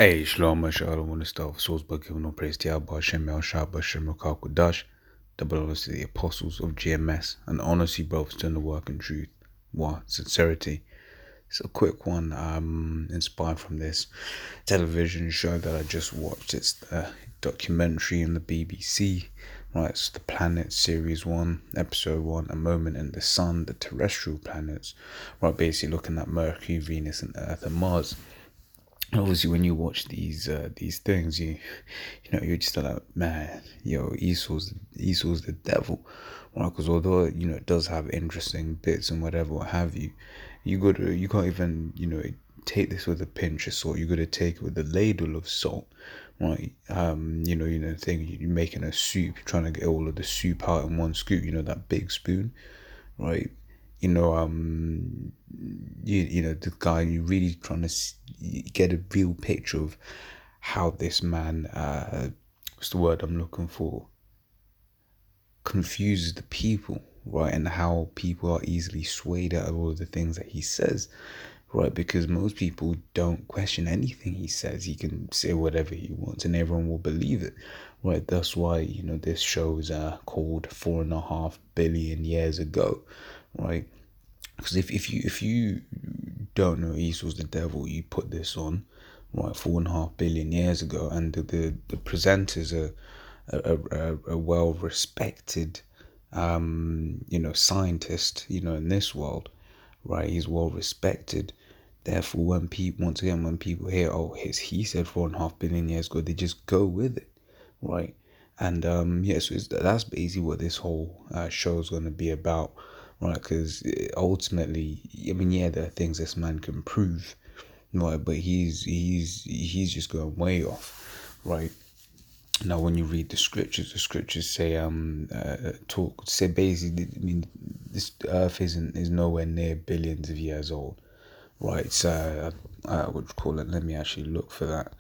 Hey, Shalom, Shalom, want to start with source by giving all praise to Yahweh, Hashem, El Shaddai, Hashem, Rakal, Kodash, double honors to the apostles of GMS, and honors you brothers doing the work in truth, sincerity. It's a quick one, inspired from this television show that I just watched. It's the documentary in the BBC, right? It's the Planet Series 1, Episode 1, A Moment in the Sun, the terrestrial planets, right? Basically looking at Mercury, Venus, and Earth and Mars. Obviously, when you watch these things, you're just like, man, Esau's the devil, right? Because although it does have interesting bits and whatever, what have you, you can't even take this with a pinch of salt. You got to take it with a ladle of salt, right? Thing you're making a soup, you're trying to get all of the soup out in one scoop. That big spoon, right? The guy, you're really trying to get a real picture of how this man, what's the word I'm looking for, confuses the people, right? And how people are easily swayed out of all of the things that he says, right? Because most people don't question anything he says. He can say whatever he wants and everyone will believe it, right? That's why, this show is called 4.5 billion years ago, right? Because if you don't know Esau's the devil, you put this on, right, 4.5 billion years ago, and the presenters are a well respected, scientist, in this world, right? He's well respected. Therefore, when people hear, oh, he said 4.5 billion years ago, they just go with it, right? And so that's basically what this whole show is going to be about, right? Because ultimately, there are things this man can prove, right? But he's just going way off, right? Now, when you read the scriptures say basically, this earth is nowhere near billions of years old, right? So what do you call it? Let me actually look for that.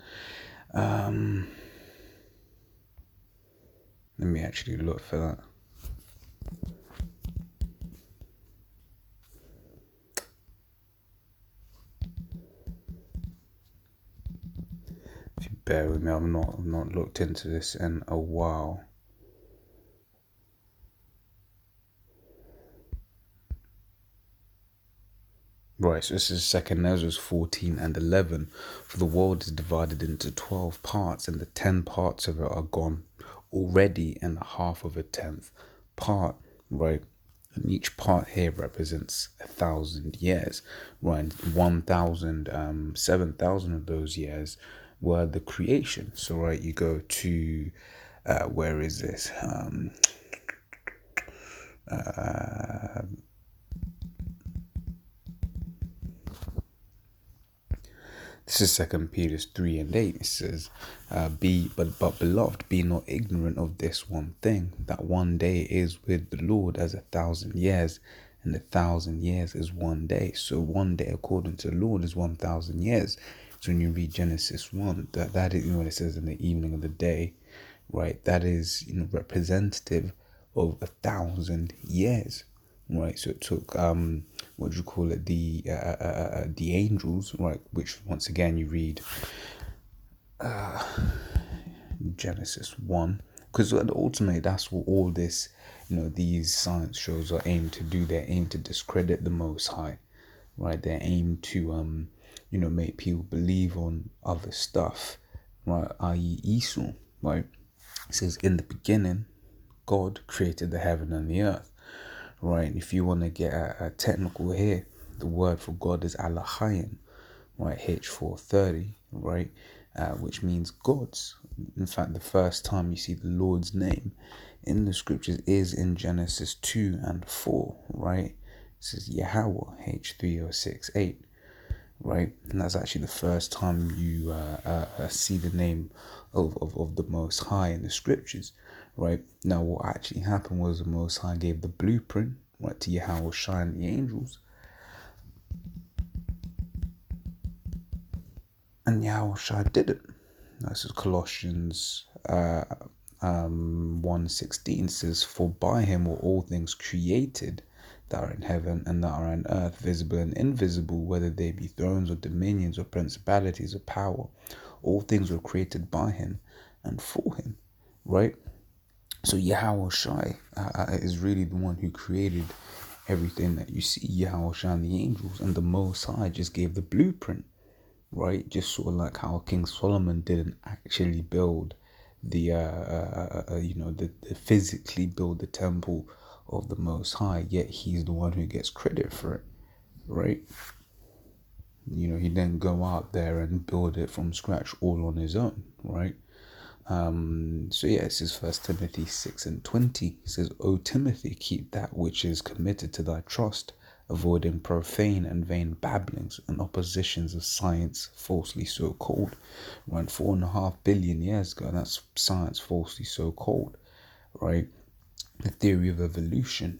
If you bear with me, I've not looked into this in a while. Right, so this is 2nd Ezra 14 and 11. For the world is divided into 12 parts, and the 10 parts of it are gone already, and half of a 10th part, right? And each part here represents 1,000 years, right? 7,000 of those years were the creation. So, right, you go to, where is this? This is 2 Peter 3 and 8. It says, but beloved, be not ignorant of this one thing, that one day is with the Lord as 1,000 years, and 1,000 years is one day. So one day according to the Lord is 1,000 years. So when you read Genesis 1, that is what it says in the evening of the day, right? That is representative of 1,000 years. Right, so it took the angels, right, which once again you read Genesis 1, because ultimately that's what all this, these science shows are aimed to do. They're aimed to discredit the Most High, right? They're aimed to make people believe on other stuff, right? I.e. Esau, right? It says, in the beginning God created the heaven and the earth. Right, if you want to get a technical here, the word for God is Elohim, right, H430, right, which means gods. In fact, the first time you see the Lord's name in the scriptures is in Genesis 2 and 4, right? It says Yahweh, H3068, right? And that's actually the first time you see the name of the Most High in the scriptures. Right, now what actually happened was the Most High gave the blueprint, right, to Yahweh and the angels, and Yahweh did it. This is Colossians 1:16 says, for by him were all things created that are in heaven and that are on earth, visible and invisible, whether they be thrones or dominions or principalities or power. All things were created by him and for him, right? So Yahweh Shai is really the one who created everything that you see. Yahweh Shai and the angels, and the Most High just gave the blueprint, right? Just sort of like how King Solomon didn't actually build the physically build the temple of the Most High, yet he's the one who gets credit for it, right? He didn't go out there and build it from scratch all on his own, right? So yeah, it says 1 Timothy 6:20. It says, O Timothy, keep that which is committed to thy trust, avoiding profane and vain babblings and oppositions of science falsely so called. Around 4.5 billion years ago, that's science falsely so called, right? The theory of evolution,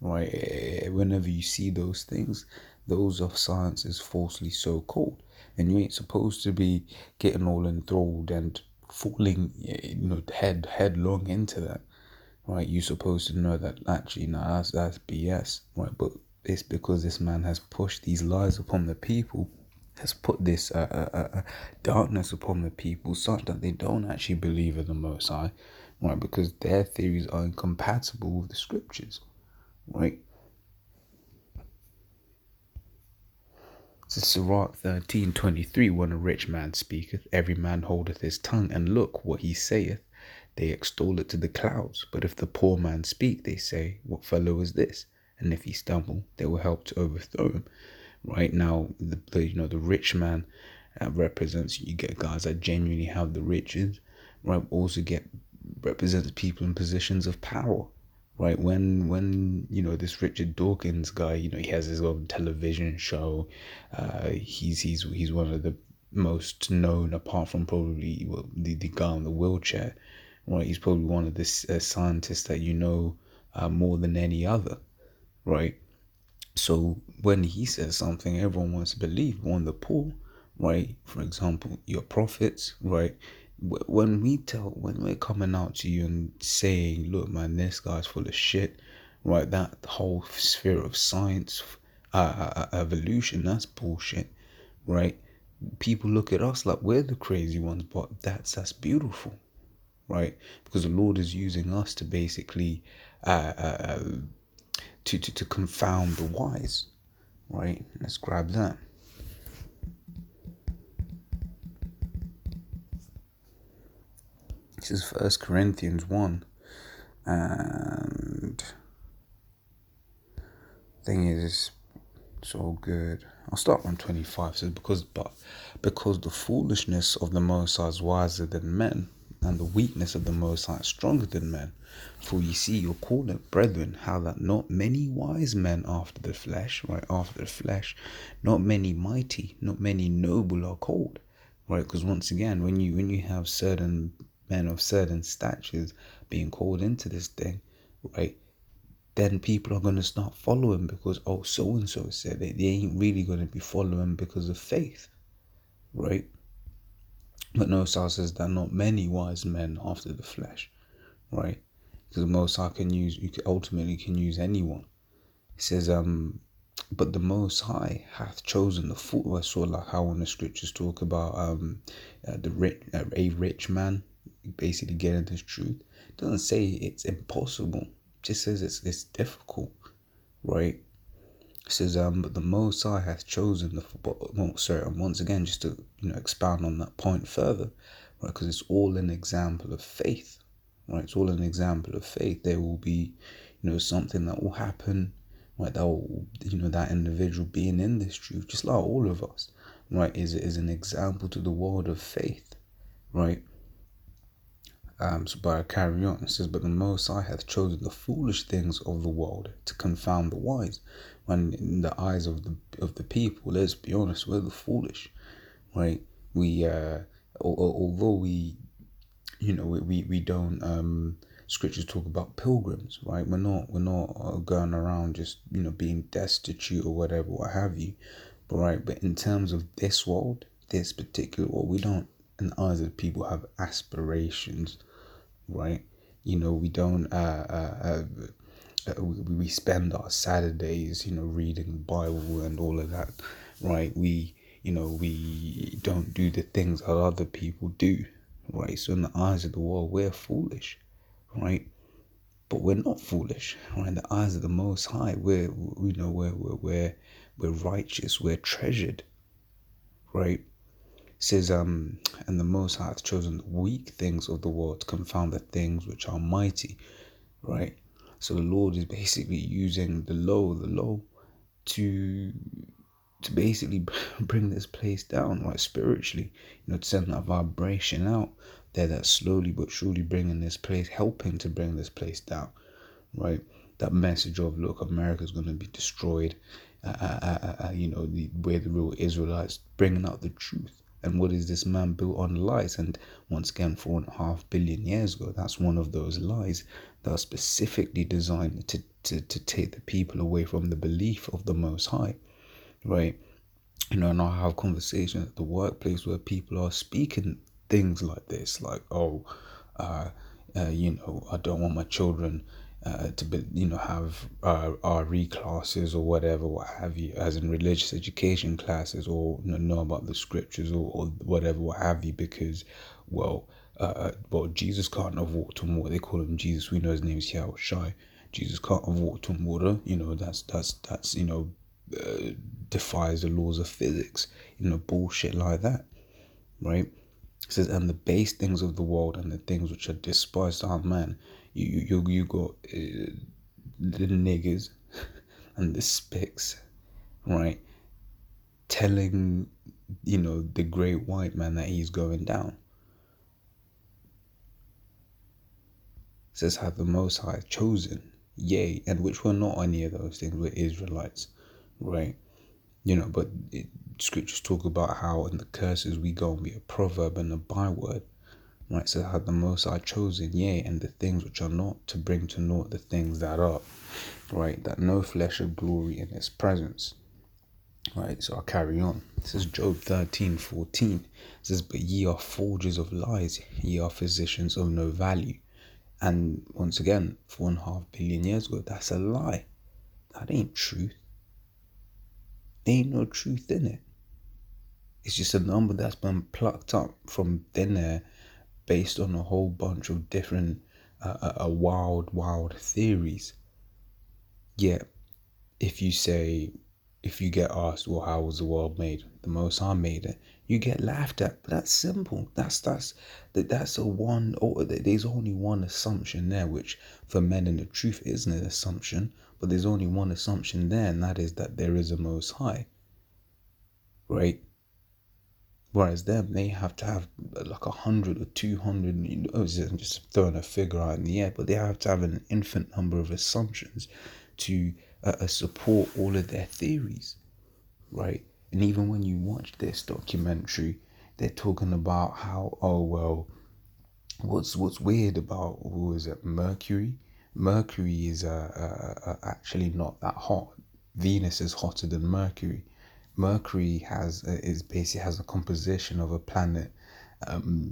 right? Whenever you see those things, those of science is falsely so called, and you ain't supposed to be getting all enthralled and falling, headlong into that, right? You're supposed to know that actually, no, that's BS, right? But it's because this man has pushed these lies upon the people, has put this darkness upon the people, such that they don't actually believe in the Most High, right? Because their theories are incompatible with the scriptures, right? So Sirach 13:23, when a rich man speaketh, every man holdeth his tongue, and look what he saith, they extol it to the clouds. But if the poor man speak, they say, what fellow is this? And if he stumble, they will help to overthrow him. Right now, the rich man represents, you get guys that genuinely have the riches, right? Also represents people in positions of power, right? When this Richard Dawkins guy, he has his own television show. He's one of the most known, apart from probably the guy in the wheelchair, right? He's probably one of the scientists that more than any other, right? So when he says something, everyone wants to believe. One, the poor, right? For example, your prophets, right? When we're coming out to you and saying, look, man, this guy's full of shit, right? That whole sphere of science, evolution, that's bullshit, right? People look at us like we're the crazy ones, but that's beautiful, right? Because the Lord is using us to basically to confound the wise, right? Let's grab that. This is 1 Corinthians 1, and thing is, it's all good. I'll start on 25. It says, because the foolishness of the Most High is wiser than men, and the weakness of the Most High is stronger than men. For ye see, you're called brethren, how that not many wise men after the flesh, right? After the flesh, not many mighty, not many noble are called, right? Because once again, when you have certain men of certain statures being called into this thing, right? Then people are going to start following because, oh, so-and-so said it. They ain't really going to be following because of faith, right? But no, Saul says that not many wise men after the flesh, right? Because the Most High ultimately can use anyone. It says, but the Most High hath chosen the fool. I saw like how when the scriptures talk about a rich man basically getting this truth. It doesn't say it's impossible. It just says it's difficult, right? It says, but the Most High hath chosen and once again, just to expound on that point further, right? Because it's all an example of faith, right? It's all an example of faith. There will be, something that will happen, right? That will, that individual being in this truth, just like all of us, right, is an example to the world of faith, right? But I carry on. It says, but the Most High hath chosen the foolish things of the world to confound the wise. When in the eyes of the people, let's be honest, we're the foolish, right? We although we don't scriptures talk about pilgrims, right? We're not going around just being destitute or whatever, what have you, but in terms of this world, this particular world, we don't, in the eyes of people, have aspirations, right? We don't we spend our Saturdays, reading the Bible and all of that, right? We don't do the things that other people do, right? So in the eyes of the world, we're foolish, right? But we're not foolish, right? In the eyes of the Most High, we're righteous, we're treasured, right? It says, and the Most High hath chosen the weak things of the world to confound the things which are mighty, right? So the Lord is basically using the low to basically bring this place down, right? Spiritually, to send that vibration out there, that's slowly but surely bringing this place, helping to bring this place down, right? That message of, look, America's going to be destroyed, we're the real Israelites, bringing out the truth. And what is this man built on lies? And once again, 4.5 billion years ago, that's one of those lies that are specifically designed to take the people away from the belief of the Most High, right? And I have conversations at the workplace where people are speaking things like this, like, I don't want my children to be, have RE classes or whatever, what have you, as in religious education classes, or know about the scriptures or whatever, what have you, because, well, Jesus can't have walked on water. They call him Jesus. We know his name is Yahweh Shai. Jesus can't have walked on water. That's defies the laws of physics. Bullshit like that, right? It says, and the base things of the world and the things which are despised are man. You got the niggers and the spics, right? Telling, the great white man that he's going down. It says, have the Most High chosen, yea, and which were not any of those things, were Israelites, right? But scriptures talk about how in the curses we go and be a proverb and a byword, right? So had the Most High chosen, yea, and the things which are not, to bring to naught the things that are, right? That no flesh should glory in his presence, right? So I'll carry on. This is Job 13:14. It says, but ye are forgers of lies, ye are physicians of no value. And once again, 4.5 billion years ago, that's a lie. That ain't truth. Ain't no truth in it. It's just a number that's been plucked up from thin air based on a whole bunch of different wild theories. Yet, if you get asked, well, how was the world made? The Most High made it. You get laughed at. But that's simple. There's only one assumption there, which for men in the truth isn't an assumption, but there's only one assumption there, and that is that there is a Most High, right? Whereas them, they have to have like 100 or 200, I'm just throwing a figure out in the air, but they have to have an infinite number of assumptions to support all of their theories, right? And even when you watch this documentary, they're talking about how, what's weird about, Mercury? Mercury is actually not that hot. Venus is hotter than Mercury. Mercury has a composition of a planet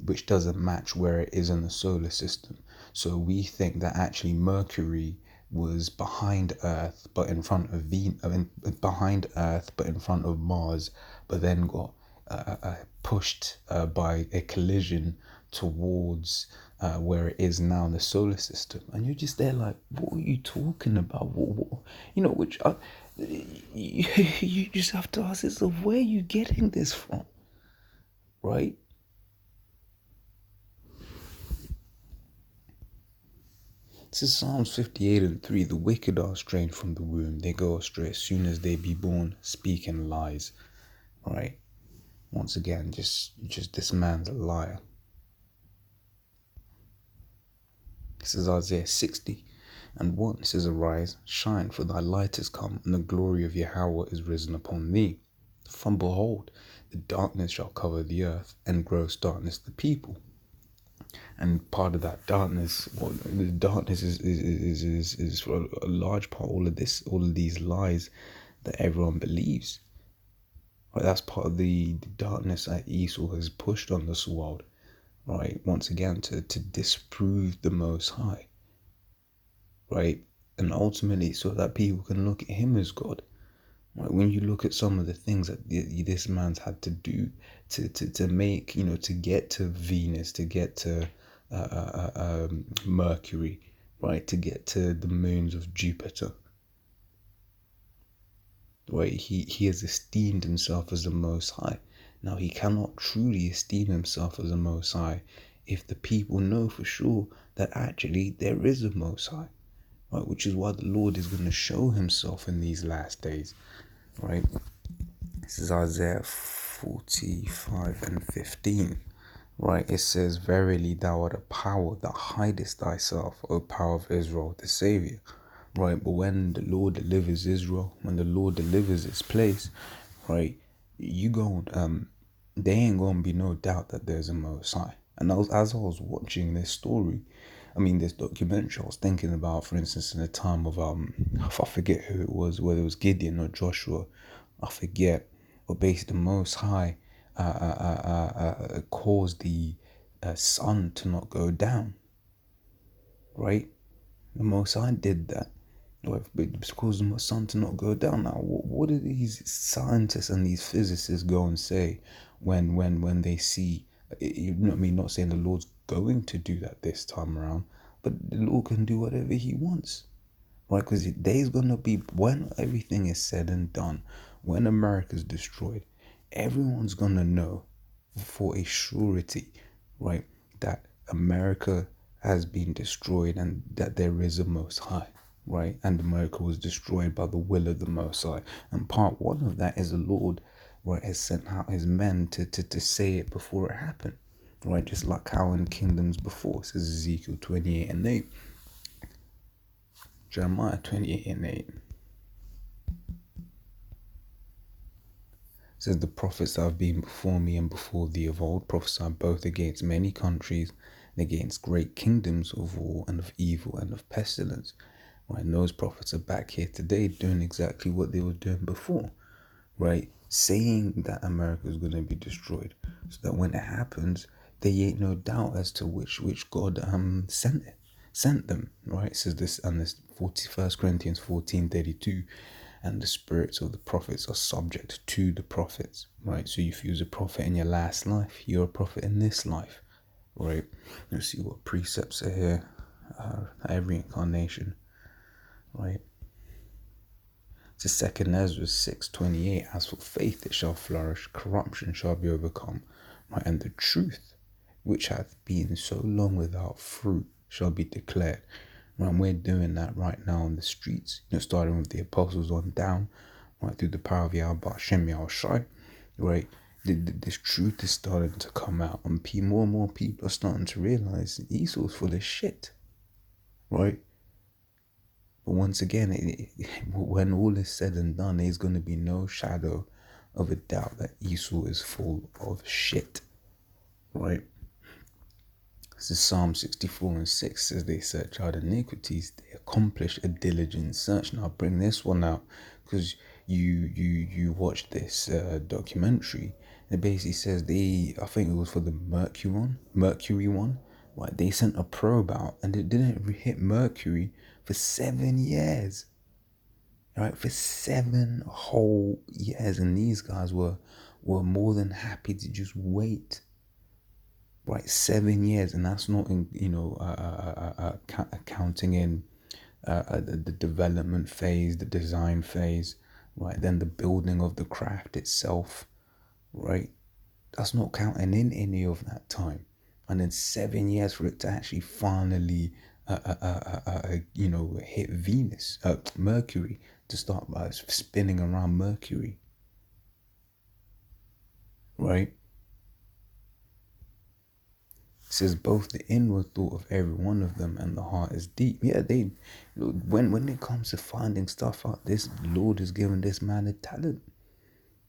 which doesn't match where it is in the solar system. So we think that actually Mercury was behind Earth, but in front of behind Earth, but in front of Mars, but then got pushed by a collision towards where it is now in the solar system. And you're just there like, what are you talking about? You just have to ask yourself, where are you getting this from, right? This is Psalms 58:3. The wicked are estranged from the womb. They go astray as soon as they be born, speaking lies, right? Once again, just this man's a liar. This is Isaiah 60:1. It says, arise, shine, for thy light is come, and the glory of Yahweh is risen upon thee. For behold, the darkness shall cover the earth, and gross darkness the people. And part of that darkness, the darkness is for a large part all of these lies that everyone believes. Right, that's part of the darkness that Esau has pushed on this world, right? Once again, to disprove the Most High, right? and ultimately so that people can look at him as God. Right? When you look at some of the things that this man's had to do to make, to get to Venus, to get to Mercury, right, to get to the moons of Jupiter, right, he has esteemed himself as the Most High. Now, he cannot truly esteem himself as the Most High if the people know for sure that actually there is a Most High, right, which is why the Lord is going to show himself in these last days, right? This is Isaiah 45:15, right? It says, "Verily thou art a power that hidest thyself, O power of Israel, the Savior." Right? But when the Lord delivers Israel, when the Lord delivers its place, right, you go, there ain't gonna be no doubt that there's a Most High. And as I was watching this story, this documentary, I was thinking about, for instance, in the time of I forget who it was, whether it was Gideon or Joshua, I forget, but basically the Most High caused the sun to not go down, right? The Most High did that. It's caused the sun to not go down. Now, what do these scientists and these physicists go and say when they see? You know what I mean? Not saying the Lord's going to do that this time around, but the Lord can do whatever He wants, right? Because the day's gonna be when everything is said and done, when America's destroyed, everyone's gonna know for a surety, right, that America has been destroyed and that there is a Most High, right? And America was destroyed by the will of the Most High. And part one of that is the Lord, right, has sent out his men to say it before it happened, right? Just like how in kingdoms before, says Ezekiel 28:8, Jeremiah 28:8. Says, "The prophets that have been before me and before thee of old prophesied both against many countries and against great kingdoms of war and of evil and of pestilence." Right? And those prophets are back here today doing exactly what they were doing before, right? Saying that America is going to be destroyed, so that when it happens, there ain't no doubt as to which God sent them, right? It says this, and this 1 Corinthians 14:32, and the spirits of the prophets are subject to the prophets, right? So if you was a prophet in your last life, you're a prophet in this life, right? Let's see what precepts are here. Every incarnation, right? To 2 Ezra 6:28, "As for faith it shall flourish, corruption shall be overcome, right? And the truth, which hath been so long without fruit, shall be declared." Right? And we're doing that right now on the streets, starting with the apostles on down, right, through the power of Yahweh Shem Yahushai, right? This truth is starting to come out, and more and more people are starting to realize Esau's full of shit, right? But once again, when all is said and done, there's going to be no shadow of a doubt that Esau is full of shit, right? This is Psalm 64:6, says, "They search out iniquities, they accomplish a diligent search." Now, I'll bring this one out because you watched this documentary. It basically says I think it was for the Mercury one, right? They sent a probe out and it didn't hit Mercury for 7 years, right? For 7 whole years, and these guys were more than happy to just wait. Right, 7 years, and that's not in counting in the development phase, the design phase, right? Then the building of the craft itself, right? That's not counting in any of that time, and then 7 years for it to actually finally, hit Venus, Mercury, to start spinning around Mercury, right? Says, "Both the inward thought of every one of them and the heart is deep." Yeah, when it comes to finding stuff out, this Lord has given this man a talent,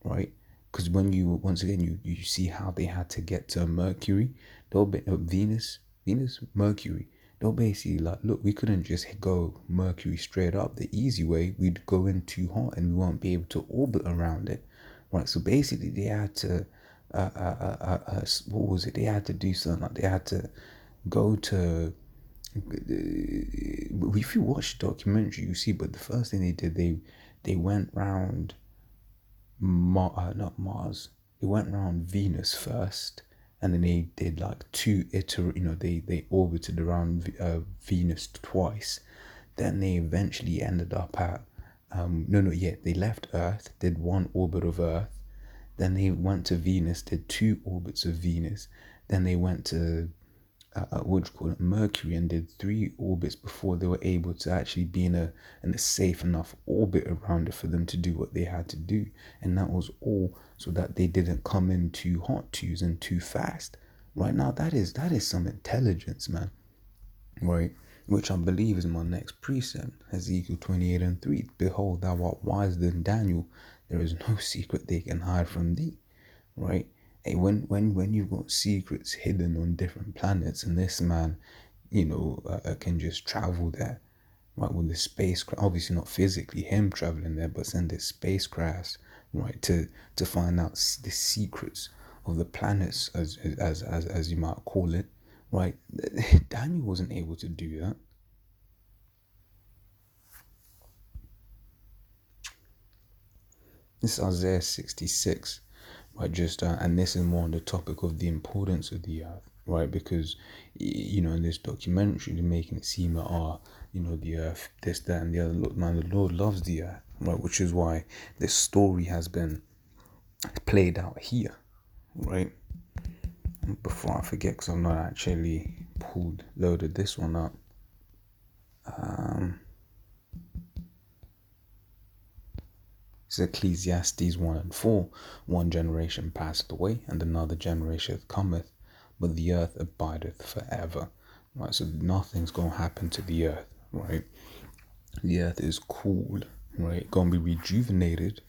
right? Because when once again you see how they had to get to Mercury, they'll be Venus, Mercury. They'll basically like, look, we couldn't just go Mercury straight up the easy way. We'd go in too hot and we won't be able to orbit around it, right? So basically they had to what was it? They had to do something like they had to go to if you watch the documentary, you see. But the first thing they did, they went round not Mars. They went around Venus first, and then they did like they orbited around Venus twice. Then they eventually ended up at they left Earth, did one orbit of Earth. Then they went to Venus, did two orbits of Venus. Then they went to Mercury, and did three orbits before they were able to actually be in a safe enough orbit around it for them to do what they had to do. And that was all so that they didn't come in too hot, too and too fast. Right now, that is some intelligence, man. Right, which I believe is my next precept, Ezekiel 28:3. Behold, thou art wiser than Daniel. There is no secret they can hide from thee. Right. Hey, when you've got secrets hidden on different planets, and this man, can just travel there, right, with the spacecraft, obviously not physically him traveling there, but send his spacecrafts, right, to find out the secrets of the planets, as you might call it, right. Daniel wasn't able to do that. This is Isaiah 66. Right, just and this is more on the topic of the importance of the earth, right? Because in this documentary, they're making it seem that the earth, this, that, and the other. Look, man, the Lord loves the earth, right? Which is why this story has been played out here, right? Before I forget, because I'm not actually loaded this one up. It's Ecclesiastes 1:4. One generation passeth away, and another generation cometh, but the earth abideth forever. Right, so nothing's gonna happen to the earth, right? The earth is cool, right? Gonna be rejuvenated,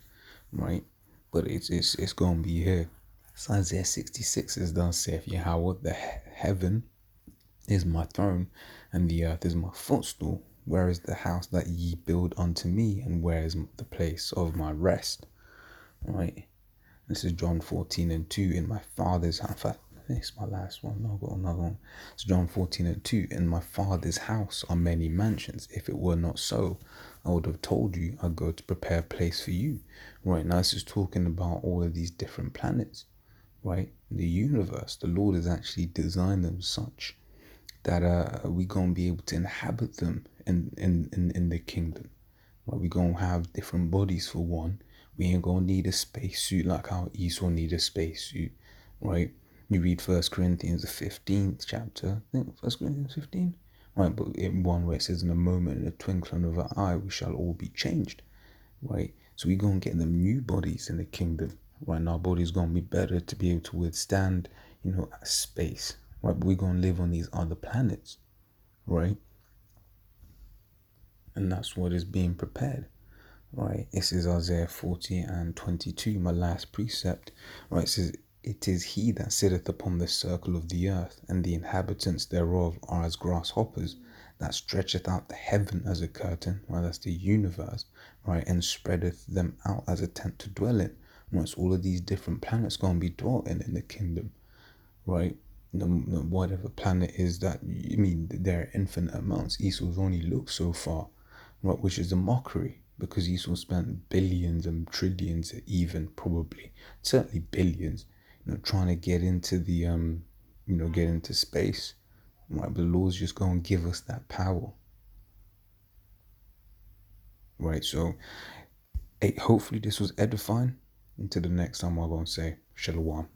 right? But it's gonna be here. So Isaiah 66 is thus saith Yahweh, the heaven is my throne, and the earth is my footstool. Where is the house that ye build unto me, and where is the place of my rest? Right. This is John 14:2. In my father's house. This is my last one. No, I've got another one. It's John 14:2. In my father's house are many mansions. If it were not so, I would have told you I go to prepare a place for you. Right. Now this is talking about all of these different planets. Right. The universe. The Lord has actually designed them such that we're going to be able to inhabit them in the kingdom. Right? We're going to have different bodies for one. We ain't going to need a spacesuit like how Esau need a spacesuit, right? You read 1 Corinthians, the 15th chapter, I think 1 Corinthians 15, right? But in one where it says, in a moment, in a twinkling of an eye, we shall all be changed, right? So we're going to get them new bodies in the kingdom, right? And our body's going to be better to be able to withstand, space, right? But we're going to live on these other planets, right? And that's what is being prepared, right? This is Isaiah 40:22, my last precept, right? It says, it is he that sitteth upon the circle of the earth, and the inhabitants thereof are as grasshoppers, that stretcheth out the heaven as a curtain, right? That's the universe, right? And spreadeth them out as a tent to dwell in. Right? So all of these different planets going to be dwelt in the kingdom, right? Whatever planet is that, there are infinite amounts. Esau's only looked so far, right? Which is a mockery, because Esau spent billions and trillions, even probably, certainly billions, trying to get into the get into space, right? But the Lord's just going to give us that power, right? So, hey, hopefully this was edifying. Until the next time, I'm going to say Shalom.